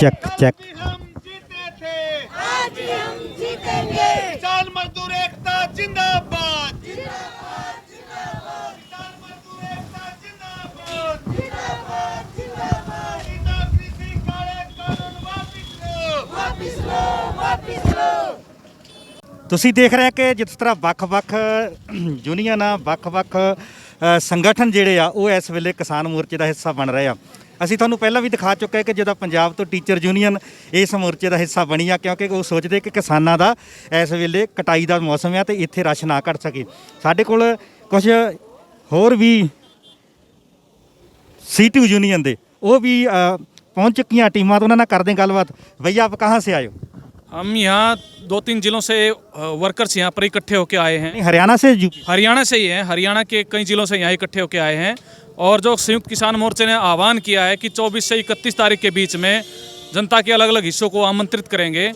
Check check. हम जीते थे, आज हम जीतेंगे। किसान मजदूर एकता जिंदाबाद, जिंदाबाद जिंदाबाद किसान मजदूर एकता जिंदाबाद, जिंदाबाद जिंदाबाद। बिना कृषि काले कानून वापिस लो, वापिस लो वापिस लो। ਤੁਸੀਂ ਦੇਖ ਰਹੇ ਕਿ ਜਿਸ ਤਰ੍ਹਾਂ ਵੱਖ-ਵੱਖ ਯੂਨੀਅਨਾਂ ਵੱਖ-ਵੱਖ ਸੰਗਠਨ ਜਿਹੜੇ ਆ ਉਹ ਇਸ ਵੇਲੇ ਕਿਸਾਨ ਮੋਰਚੇ ਦਾ ਹਿੱਸਾ ਬਣ ਰਹੇ ਆ। ਅਸੀਂ ਤੁਹਾਨੂੰ ਪਹਿਲਾਂ ਵੀ ਦਿਖਾ ਚੁੱਕੇ ਕਿ ਜਦੋਂ ਪੰਜਾਬ ਤੋਂ ਟੀਚਰ ਯੂਨੀਅਨ ਇਸ ਮੋਰਚੇ ਦਾ ਹਿੱਸਾ ਬਣੀ ਆ, ਕਿਉਂਕਿ ਉਹ ਸੋਚਦੇ ਕਿ ਕਿਸਾਨਾਂ ਦਾ ਇਸ ਵੇਲੇ ਕਟਾਈ ਦਾ ਮੌਸਮ ਆ ਤੇ ਇੱਥੇ ਰਸ਼ ਨਾ ਘਟ ਸਕੇ। ਸਾਡੇ ਕੋਲ ਕੁਝ ਹੋਰ ਵੀ ਸੀਟੂ ਯੂਨੀਅਨ ਦੇ ਉਹ ਵੀ ਪਹੁੰਚ ਚੁੱਕੀਆਂ ਟੀਮਾਂ, ਤੋਂ ਉਹਨਾਂ ਨਾਲ ਕਰਦੇ ਗੱਲਬਾਤ। भैया आप कहाँ से आए हो? हम यहाँ 2-3 जिलों से वर्कर्स यहाँ पर इकट्ठे होकर आए हैं। नहीं, हरियाणा से यूपी? हरियाणा से ही हैं, हरियाणा के कई जिलों से यहाँ इकट्ठे होकर आए हैं। और जो संयुक्त किसान मोर्चे ने आह्वान किया है कि 24 से 31 तारीख के बीच में जनता के अलग अलग हिस्सों को आमंत्रित करेंगे,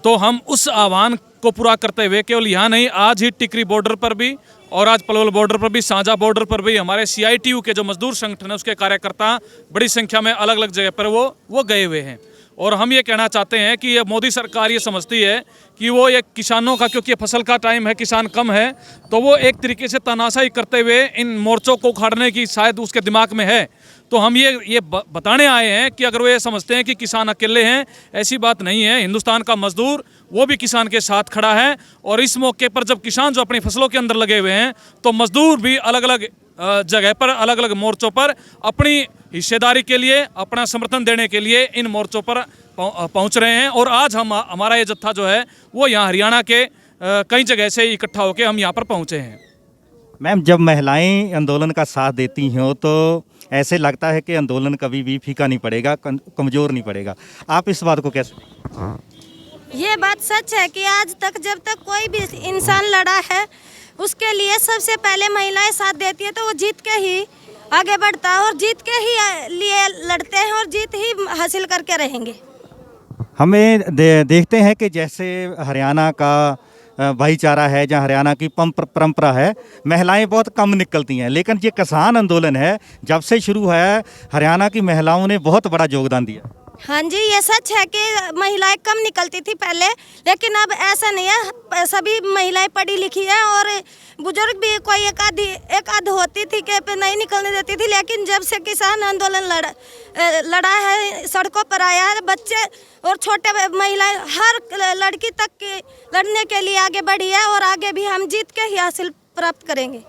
तो हम उस आह्वान को पूरा करते हुए केवल यहाँ नहीं, आज ही टिकरी बॉर्डर पर भी और आज पलवल बॉर्डर पर भी, साझा बॉर्डर पर भी हमारे CITU के जो मजदूर संगठन है उसके कार्यकर्ता बड़ी संख्या में अलग अलग जगह पर वो गए हुए हैं। और हम ये कहना चाहते हैं कि ये मोदी सरकार ये समझती है कि वो ये किसानों का, क्योंकि ये फसल का टाइम है, किसान कम है, तो वो एक तरीके से तानाशाही करते हुए इन मोर्चों को उखाड़ने की शायद उसके दिमाग में है। तो हम ये बताने आए हैं कि अगर वो ये समझते हैं कि किसान अकेले हैं, ऐसी बात नहीं है। हिंदुस्तान का मजदूर वो भी किसान के साथ खड़ा है। और इस मौके पर जब किसान जो अपनी फसलों के अंदर लगे हुए हैं, तो मजदूर भी अलग अलग जगह पर, अलग अलग मोर्चों पर अपनी हिस्सेदारी के लिए, अपना समर्थन देने के लिए इन मोर्चों पर पहुंच रहे हैं। और आज हमारा ये जत्था जो है वो यहाँ हरियाणा के कई जगह से इकट्ठा होकर हम यहाँ पर पहुंचे हैं। मैम, जब महिलाएं आंदोलन का साथ देती हों तो ऐसे लगता है कि आंदोलन कभी भी फीका नहीं पड़ेगा, कमज़ोर नहीं पड़ेगा। आप इस बात को कैसे? ये बात सच है कि आज तक जब तक कोई भी इंसान लड़ा है, उसके लिए सबसे पहले महिलाएं साथ देती है, तो वो जीत के ही आगे बढ़ता है और जीत के ही लिए लड़ते हैं और जीत ही हासिल करके रहेंगे। हमें देखते हैं कि जैसे हरियाणा का भाईचारा है, जहाँ हरियाणा की परंपरा है, महिलाएं बहुत कम निकलती हैं, लेकिन ये किसान आंदोलन है जब से शुरू है, हरियाणा की महिलाओं ने बहुत बड़ा योगदान दिया। हाँ जी, ये सच है कि महिलाएं कम निकलती थी पहले, लेकिन अब ऐसा नहीं है। सभी महिलाएं पढ़ी लिखी हैं और बुजुर्ग भी कोई एक आध होती थी कि नहीं निकलने देती थी। लेकिन जब से किसान आंदोलन लड़ा है, सड़कों पर आया है, बच्चे और छोटे महिलाएं हर लड़की तक की लड़ने के लिए आगे बढ़ी है और आगे भी हम जीत के ही हासिल प्राप्त करेंगे।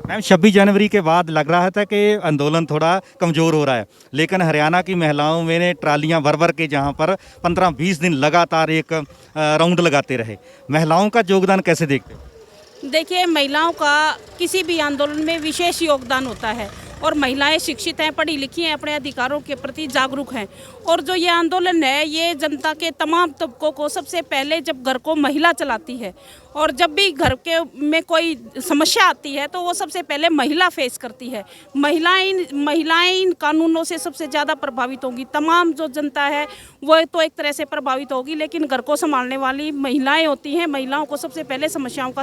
मैम, 26 जनवरी के बाद लग रहा था कि आंदोलन थोड़ा कमज़ोर हो रहा है, लेकिन हरियाणा की महिलाओं में ने ट्रालियाँ भर भर के जहाँ पर 15-20 दिन लगातार एक राउंड लगाते रहे। महिलाओं का योगदान कैसे देखते हो? देखिए, महिलाओं का किसी भी आंदोलन में विशेष योगदान होता है और महिलाएं शिक्षित हैं, पढ़ी लिखी हैं, अपने अधिकारों के प्रति जागरूक हैं। और जो ये आंदोलन है, ये जनता के तमाम तबकों को सबसे पहले जब घर को महिला चलाती है और जब भी घर के में कोई समस्या आती है तो वो सबसे पहले महिला फेस करती है। महिलाएं इन कानूनों से सबसे ज़्यादा प्रभावित होंगी। तमाम जो जनता है वो तो एक तरह से प्रभावित होगी, लेकिन घर को संभालने वाली महिलाएं होती हैं। महिलाओं को सबसे पहले समस्याओं का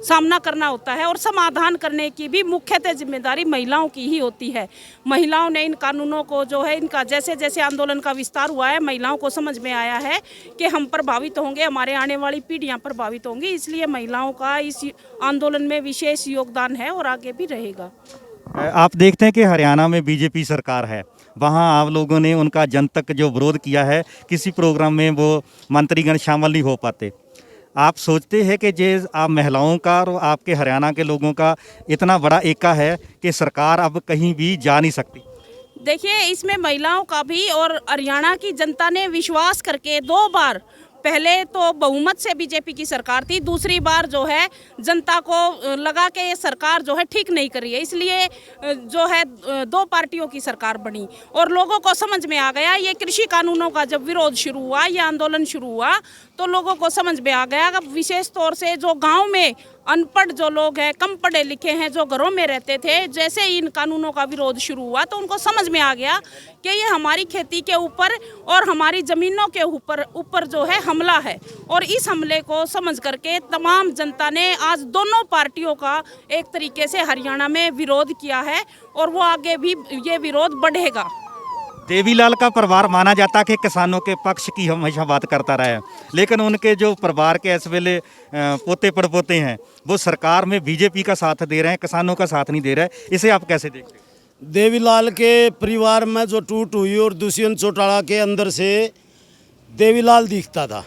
सामना करना होता है और समाधान करने की भी मुख्यतः जिम्मेदारी महिलाओं की ही होती है। महिलाओं ने इन कानूनों को जो है, इनका जैसे जैसे आंदोलन का विस्तार हुआ है, महिलाओं को समझ में आया है कि हम प्रभावित होंगे, हमारे आने वाली पीढ़ियां प्रभावित होंगी, इसलिए महिलाओं का इस आंदोलन में विशेष योगदान है और आगे भी रहेगा। आप देखते हैं कि हरियाणा में बीजेपी सरकार है, वहाँ आप लोगों ने उनका जनतक जो विरोध किया है, किसी प्रोग्राम में वो मंत्रीगण शामिल नहीं हो पाते। आप सोचते हैं कि जे आप महिलाओं का और आपके हरियाणा के लोगों का इतना बड़ा एका है कि सरकार अब कहीं भी जा नहीं सकती? देखिए, इसमें महिलाओं का भी और हरियाणा की जनता ने विश्वास करके 2 बार, पहले तो बहुमत से बीजेपी की सरकार थी, दूसरी बार जो है जनता को लगा कि ये सरकार जो है ठीक नहीं कर रही है, इसलिए जो है 2 पार्टियों की सरकार बनी और लोगों को समझ में आ गया। ये कृषि कानूनों का जब विरोध शुरू हुआ, ये आंदोलन शुरू हुआ, तो लोगों को समझ में आ गया। विशेष तौर से जो गांव में अनपढ़ जो लोग हैं, कम पढ़े लिखे हैं, जो घरों में रहते थे, जैसे ही इन कानूनों का विरोध शुरू हुआ तो उनको समझ में आ गया कि ये हमारी खेती के ऊपर और हमारी ज़मीनों के ऊपर जो है हमला है। और इस हमले को समझ करके तमाम जनता ने आज दोनों पार्टियों का एक तरीके से हरियाणा में विरोध किया है और वो आगे भी ये विरोध बढ़ेगा। देवीलाल का परिवार माना जाता कि किसानों के पक्ष की हमेशा बात करता रहा है, लेकिन उनके जो परिवार के इस वेले पोते पड़पोते हैं वो सरकार में बीजेपी का साथ दे रहे हैं, किसानों का साथ नहीं दे रहे हैं। इसे आप कैसे देखते हैं? देवीलाल के परिवार में जो टूट हुई और दुष्यंत चौटाला के अंदर से देवीलाल दिखता था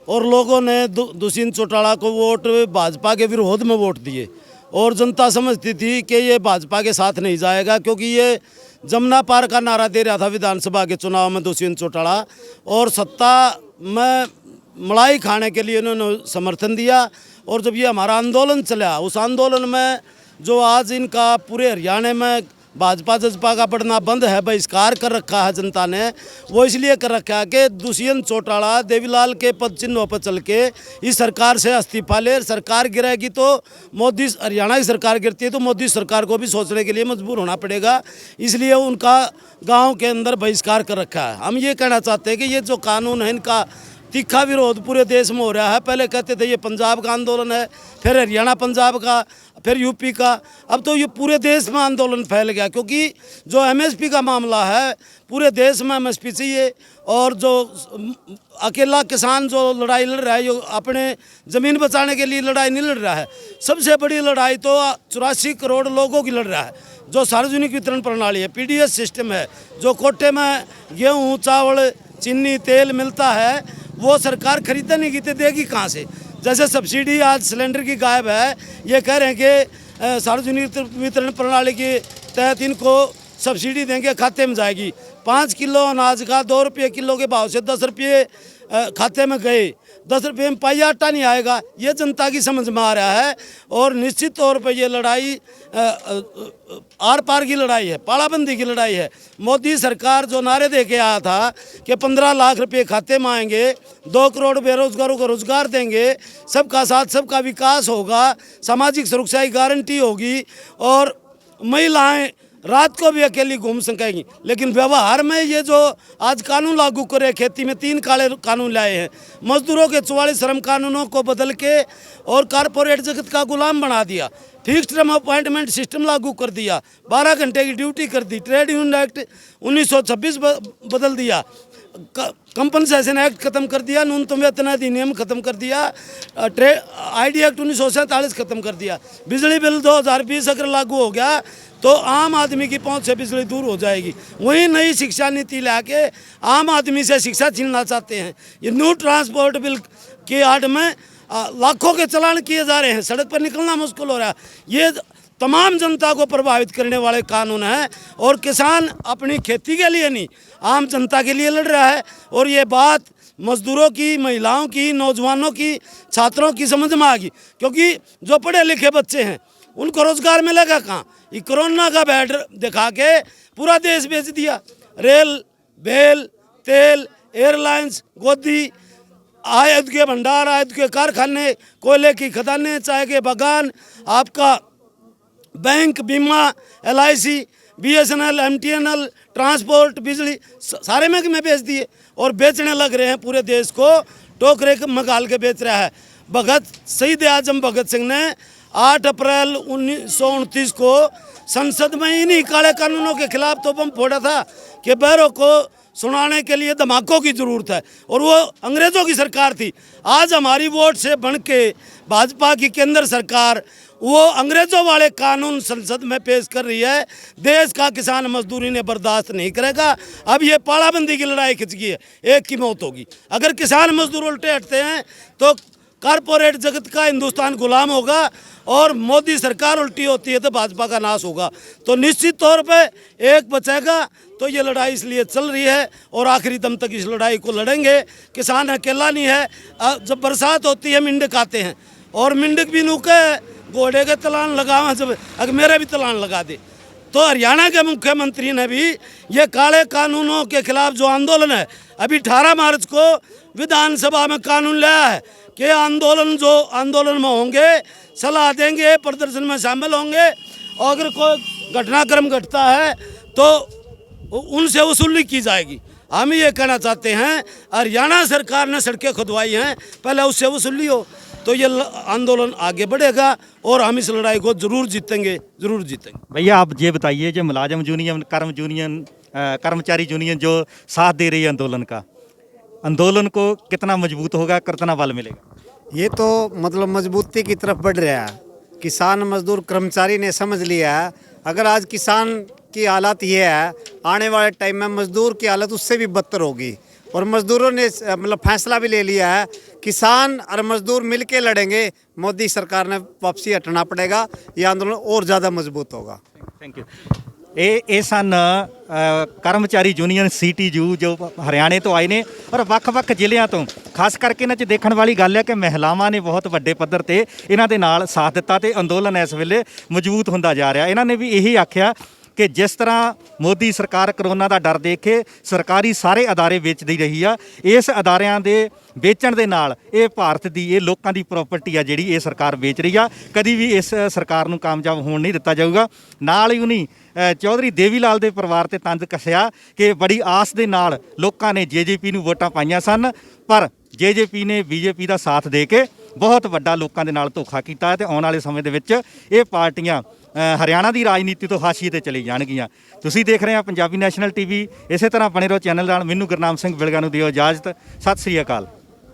और लोगों ने दुष्यंत चौटाला को वोट भाजपा के विरोध में वोट दिए और जनता समझती थी कि ये भाजपा के साथ नहीं जाएगा, क्योंकि ये जमुना पार का नारा दे रहा था विधानसभा के चुनाव में दुष्यंत चौटाला, और सत्ता में मलाई खाने के लिए इन्होंने समर्थन दिया। और जब ये हमारा आंदोलन चला, उस आंदोलन में जो आज इनका पूरे हरियाणा में भाजपा जजपा का बढ़ना बंद है, बहिष्कार कर रखा है जनता ने, वो इसलिए कर रखा है कि दुष्यंत चौटाला देवीलाल के पद चिन्हों पर चल के इस सरकार से इस्तीफा ले। सरकार गिरेगी तो मोदी, हरियाणा की सरकार गिरती है तो मोदी सरकार को भी सोचने के लिए मजबूर होना पड़ेगा, इसलिए उनका गांव के अंदर बहिष्कार कर रखा है। हम ये कहना चाहते हैं कि ये जो कानून है इनका तीखा विरोध पूरे देश में हो रहा है। पहले कहते थे ये पंजाब का आंदोलन है, फिर हरियाणा पंजाब का, फिर यूपी का, अब तो ये पूरे देश में आंदोलन फैल गया, क्योंकि जो एमएसपी का मामला है पूरे देश में एमएसपी चाहिए। और जो अकेला किसान जो लड़ाई लड़ रहा है, जो अपने ज़मीन बचाने के लिए लड़ाई नहीं लड़ रहा है, सबसे बड़ी लड़ाई तो 84 करोड़ लोगों की लड़ रहा है। जो सार्वजनिक वितरण प्रणाली है, पीडीएस सिस्टम है, जो कोटे में गेहूँ चावल चीनी तेल मिलता है वो सरकार खरीदने नहीं की तो देगी कहाँ से? जैसे सब्सिडी आज सिलेंडर की गायब है, ये कह रहे हैं कि सार्वजनिक वितरण प्रणाली के तहत इनको सब्सिडी देंगे, खाते में जाएगी। 5 किलो अनाज का 2 रुपये किलो के भाव से 10 रुपये खाते में गए, 10 रुपये में पाई आटा नहीं आएगा। ये जनता की समझ में आ रहा है और निश्चित तौर पर ये लड़ाई आर पार की लड़ाई है, पाड़ाबंदी की लड़ाई है। मोदी सरकार जो नारे दे के आया था कि 15 लाख रुपए खाते में आएंगे, 2 करोड़ बेरोजगारों को रोजगार देंगे, सबका साथ सबका विकास होगा, सामाजिक सुरक्षा की गारंटी होगी और महिलाएं रात को भी अकेली घूम सकेंगी, लेकिन व्यवहार में ये जो आज कानून लागू करे, खेती में 3 काले कानून लाए हैं, मजदूरों के 44 श्रम कानूनों को बदल के और कारपोरेट जगत का गुलाम बना दिया, फिक्स्ड टर्म अपॉइंटमेंट सिस्टम लागू कर दिया, 12 घंटे की ड्यूटी कर दी, ट्रेड यूनियन एक्ट 1926 बदल दिया, कंपनसेशन एक्ट खत्म कर दिया, न्यूनतम वेतन अधिनियम खत्म कर दिया, आईडी एक्ट 1947 खत्म कर दिया। बिजली बिल 2020 अगर लागू हो गया तो आम आदमी की पहुंच से बिजली दूर हो जाएगी। वही नई शिक्षा नीति लाके आम आदमी से शिक्षा छीनना चाहते हैं। ये न्यू ट्रांसपोर्ट बिल की आड़ में लाखों के चालान किए जा रहे हैं, सड़क पर निकलना मुश्किल हो रहा है। ये तमाम जनता को प्रभावित करने वाले कानून हैं और किसान अपनी खेती के लिए नहीं, आम जनता के लिए लड़ रहा है। और ये बात मजदूरों की, महिलाओं की, नौजवानों की, छात्रों की समझ में आ गई, क्योंकि जो पढ़े लिखे बच्चे हैं उनको रोजगार मिलेगा कहाँ? ये कोरोना का बैड दिखा के पूरा देश बेच दिया। रेल, बेल, तेल, एयरलाइंस, गोदी, आयात के भंडार, आयात के कारखाने, कोयले की खदानें, चाय के बागान, आपका बैंक, बीमा, LIC, BSNL, MTNL, ट्रांसपोर्ट, बिजली, सारे महकमे बेच दिए और बेचने लग रहे हैं। पूरे देश को टोकरे में गाल के बेच रहा है। शहीद आजम भगत सिंह ने 8 अप्रैल 1929 को संसद में इन्हीं काले कानूनों के खिलाफ तो बम फोड़ा था कि बहरों को सुनाने के लिए धमाकों की ज़रूरत है, और वो अंग्रेज़ों की सरकार थी। आज हमारी वोट से बन के भाजपा की केंद्र सरकार वो अंग्रेज़ों वाले कानून संसद में पेश कर रही है। देश का किसान मजदूरी ने बर्दाश्त नहीं करेगा। अब ये पाड़ाबंदी की लड़ाई खिंच गई है, एक की मौत होगी। अगर किसान मजदूर उल्टे हटते हैं तो कारपोरेट जगत का हिंदुस्तान गुलाम होगा और मोदी सरकार उल्टी होती है तो भाजपा का नाश होगा। तो निश्चित तौर पे एक बचेगा। तो ये लड़ाई इसलिए चल रही है और आखिरी दम तक इस लड़ाई को लड़ेंगे। किसान अकेला नहीं है। जब बरसात होती है मिंडक आते हैं और मिंडक भी नूके घोड़े के तलान लगावा, जब अगर मेरे भी तलान लगा दे। तो हरियाणा के मुख्यमंत्री ने भी ये काले कानूनों के खिलाफ जो आंदोलन है, अभी 18 मार्च को विधानसभा में कानून लाया है कि आंदोलन में होंगे, सलाह देंगे, प्रदर्शन में शामिल होंगे, और अगर कोई घटनाक्रम घटता है तो उनसे वसूली की जाएगी। हम ये कहना चाहते हैं, हरियाणा सरकार ने सड़कें खुदवाई हैं, पहले उससे वसूली हो तो ये आंदोलन आगे बढ़ेगा और हम इस लड़ाई को जरूर जीतेंगे, जरूर जीतेंगे। भैया आप ये बताइए, जो मुलाजम यूनियन, कर्म यूनियन कर्मचारी यूनियन जो साथ दे रही है आंदोलन का, आंदोलन को कितना मजबूत होगा, कितना बल मिलेगा? ये तो मतलब मजबूती की तरफ बढ़ रहा है। किसान मजदूर कर्मचारी ने समझ लिया है, अगर आज किसान की हालत ये है, आने वाले टाइम में मजदूर की हालत उससे भी बदतर होगी। और मजदूरों ने मतलब फैसला भी ले लिया है, किसान और मजदूर मिलके लड़ेंगे, मोदी सरकार ने वापसी हटना पड़ेगा, ये आंदोलन और ज़्यादा मजबूत होगा। Thank you. ਇਹ ਸਨ ਕਰਮਚਾਰੀ ਯੂਨੀਅਨ CTU ਜੋ ਹਰਿਆਣੇ ਤੋਂ ਆਏ ਨੇ ਔਰ ਵੱਖ-ਵੱਖ ਜ਼ਿਲ੍ਹਿਆਂ ਤੋਂ। ਖਾਸ ਕਰਕੇ ਇਹਨਾਂ 'ਚ ਦੇਖਣ ਵਾਲੀ ਗੱਲ ਹੈ ਕਿ ਮਹਿਲਾਵਾਂ ਨੇ ਬਹੁਤ ਵੱਡੇ ਪੱਧਰ ਤੇ ਇਹਨਾਂ ਦੇ ਨਾਲ ਸਾਥ ਦਿੱਤਾ ਤੇ ਅੰਦੋਲਨ ਇਸ ਵੇਲੇ ਮਜ਼ਬੂਤ ਹੁੰਦਾ ਜਾ ਰਿਹਾ। ਇਹਨਾਂ ਨੇ ਵੀ ਇਹੀ ਆਖਿਆ ਕਿ ਜਿਸ ਤਰ੍ਹਾਂ ਮੋਦੀ ਸਰਕਾਰ ਕਰੋਨਾ ਦਾ ਡਰ ਦੇਖ ਕੇ ਸਰਕਾਰੀ ਸਾਰੇ ਅਦਾਰੇ ਵੇਚਦੀ ਰਹੀ ਆ, ਇਸ ਅਦਾਰਿਆਂ ਦੇ ਵੇਚਣ ਦੇ ਨਾਲ ਇਹ ਭਾਰਤ ਦੀ, ਇਹ ਲੋਕਾਂ ਦੀ ਪ੍ਰਾਪਰਟੀ ਆ ਜਿਹੜੀ ਇਹ ਸਰਕਾਰ ਵੇਚ ਰਹੀ ਆ। ਕਦੀ ਵੀ ਇਸ ਸਰਕਾਰ ਨੂੰ ਕਾਮਯਾਬ ਹੋਣ ਨਹੀਂ ਦਿੱਤਾ ਜਾਊਗਾ। ਨਾਲ ਹੀ ਉਹਨੀ ਚੌਧਰੀ ਦੇਵੀ ਲਾਲ ਦੇ ਪਰਿਵਾਰ ਤੇ ਤੰਜ ਕੱਸਿਆ ਕਿ ਬੜੀ ਆਸ ਦੇ ਨਾਲ ਲੋਕਾਂ ਨੇ JJP ਨੂੰ ਵੋਟਾਂ ਪਾਈਆਂ ਸਨ, ਪਰ JJP ਨੇ BJP ਦਾ ਸਾਥ ਦੇ ਕੇ ਬਹੁਤ ਵੱਡਾ ਲੋਕਾਂ ਦੇ ਨਾਲ ਧੋਖਾ ਕੀਤਾ ਹੈ ਤੇ ਆਉਣ ਵਾਲੇ ਸਮੇਂ ਦੇ ਵਿੱਚ ਇਹ ਪਾਰਟੀਆਂ ਹਰਿਆਣਾ ਦੀ ਰਾਜਨੀਤੀ ਤੋਂ ਹਾਸ਼ੀਏ ਤੇ ਚਲੀ ਜਾਣਗੀਆਂ। ਤੁਸੀਂ ਦੇਖ ਰਹੇ ਆ ਪੰਜਾਬੀ ਨੈਸ਼ਨਲ TV। ਇਸੇ ਤਰ੍ਹਾਂ ਬਣੇ ਰਹੋ ਚੈਨਲ ਨਾਲ। ਮੈਨੂੰ ਗੁਰਨਾਮ ਸਿੰਘ ਬਿਲਗਾ ਨੂੰ ਦਿਓ ਇਜਾਜ਼ਤ। ਸਤਿ ਸ੍ਰੀ ਅਕਾਲ।